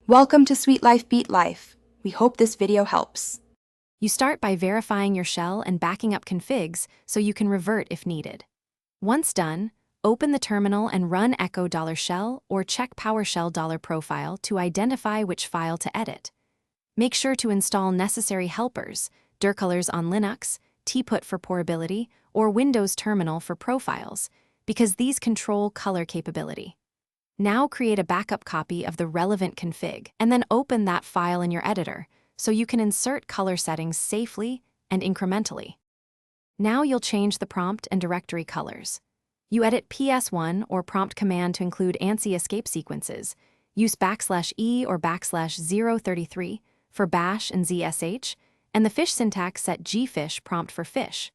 Welcome to Sweet Life Beat Life. We hope this video helps. You start by verifying your shell and backing up configs so you can revert if needed. Once done, open the terminal and run echo $shell or check PowerShell $profile to identify which file to edit. Make sure to install necessary helpers, dircolors on Linux, tput for portability, or Windows Terminal for profiles, because these control color capability. Now create a backup copy of the relevant config, and then open that file in your editor so you can insert color settings safely and incrementally. Now you'll change the prompt and directory colors. You edit PS1 or prompt command to include ANSI escape sequences. Use \E or \033 for bash and ZSH, and the fish syntax set gfish prompt for fish.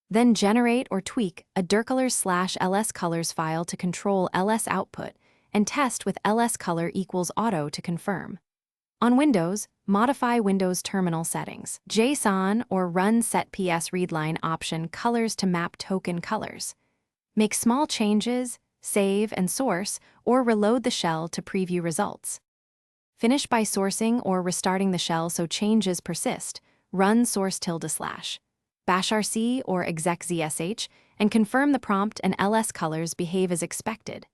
Then generate or tweak a dircolors/lscolors file to control ls output, and test with lscolor equals auto to confirm. On Windows, modify Windows Terminal settings. JSON or run set PS readline option colors to map token colors. Make small changes, save and source, or reload the shell to preview results. Finish by sourcing or restarting the shell so changes persist. Run source // bashrc or exec/zsh and confirm the prompt and ls colors behave as expected.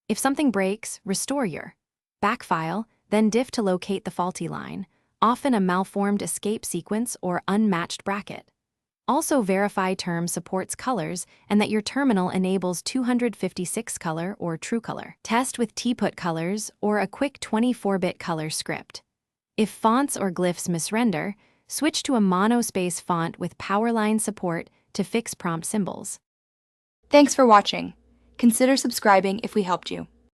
If something breaks, restore your back file, then diff to locate the faulty line, often a malformed escape sequence or unmatched bracket. Also verify term supports colors and that your terminal enables 256 color or true color. Test with tput colors or a quick 24-bit color script. If fonts or glyphs misrender, switch to a monospace font with powerline support to fix prompt symbols. Thanks for watching. Consider subscribing if we helped you.